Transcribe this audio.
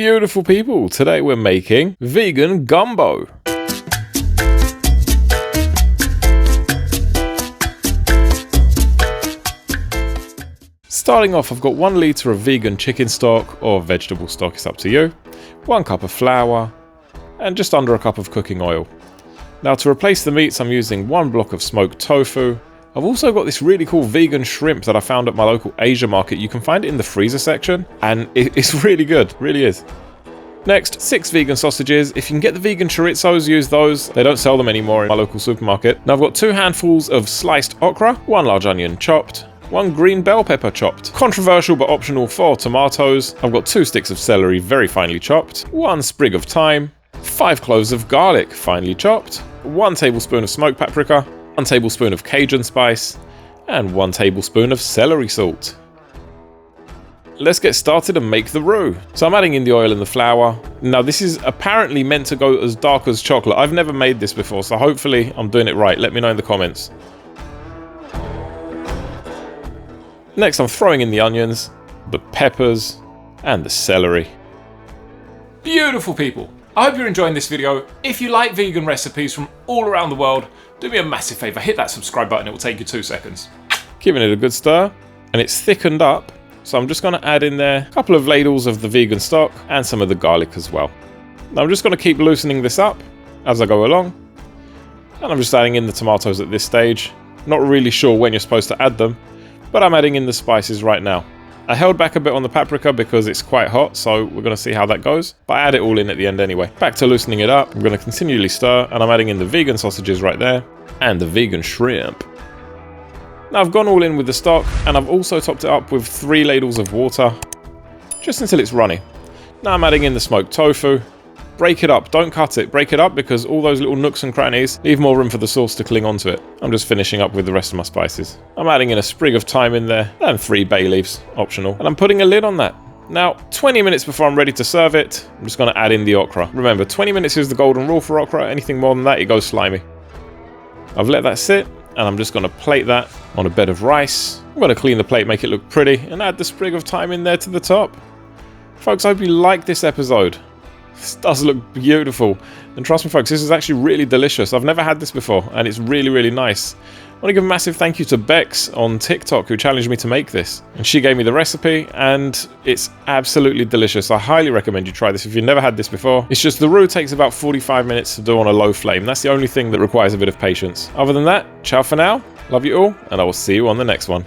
Beautiful people, today we're making vegan gumbo. Starting off, I've got 1 litre of vegan chicken stock or vegetable stock, it's up to you, 1 cup of flour, and just under a cup of cooking oil. Now to replace the meats, I'm using 1 block of smoked tofu. I've also got this really cool vegan shrimp that I found at my local Asia market. You can find it in the freezer section, and it's really good, really is. Next, 6 vegan sausages. If you can get the vegan chorizos, use those. They don't sell them anymore in my local supermarket. Now I've got 2 handfuls of sliced okra, 1 large onion chopped, 1 green bell pepper chopped. Controversial but optional, 4 tomatoes. I've got 2 sticks of celery very finely chopped, 1 sprig of thyme, 5 cloves of garlic finely chopped, 1 tablespoon of smoked paprika, 1 tablespoon of Cajun spice, and 1 tablespoon of celery salt. Let's get started and make the roux. So I'm adding in the oil and the flour. Now this is apparently meant to go as dark as chocolate. I've never made this before, so hopefully I'm doing it right. Let me know in the comments. Next I'm throwing in the onions, the peppers, and the celery. Beautiful people! I hope you're enjoying this video. If you like vegan recipes from all around the world, do me a massive favour, hit that subscribe button, it will take you 2 seconds. Giving it a good stir, and it's thickened up, so I'm just going to add in there a couple of ladles of the vegan stock and some of the garlic as well. Now I'm just going to keep loosening this up as I go along, and I'm just adding in the tomatoes at this stage. Not really sure when you're supposed to add them, but I'm adding in the spices right now. I held back a bit on the paprika because it's quite hot, so we're going to see how that goes. But I add it all in at the end anyway. Back to loosening it up. I'm going to continually stir, and I'm adding in the vegan sausages right there, and the vegan shrimp. Now I've gone all in with the stock, and I've also topped it up with 3 ladles of water, just until it's runny. Now I'm adding in the smoked tofu. Break it up, don't cut it, break it up because all those little nooks and crannies leave more room for the sauce to cling onto it. I'm just finishing up with the rest of my spices. I'm adding in a sprig of thyme in there and 3 bay leaves, optional, and I'm putting a lid on that. Now, 20 minutes before I'm ready to serve it, I'm just going to add in the okra. Remember, 20 minutes is the golden rule for okra. Anything more than that, it goes slimy. I've let that sit, and I'm just going to plate that on a bed of rice. I'm going to clean the plate, make it look pretty, and add the sprig of thyme in there to the top. Folks, I hope you like this episode. This does look beautiful, and trust me folks, this is actually really delicious. I've never had this before, and it's really, really nice. I want to give a massive thank you to Bex on TikTok who challenged me to make this, and she gave me the recipe, and it's absolutely delicious. I highly recommend you try this if you've never had this before. It's just the roux takes about 45 minutes to do on a low flame. That's the only thing that requires a bit of patience. Other than that, ciao for now, love you all, and I will see you on the next one.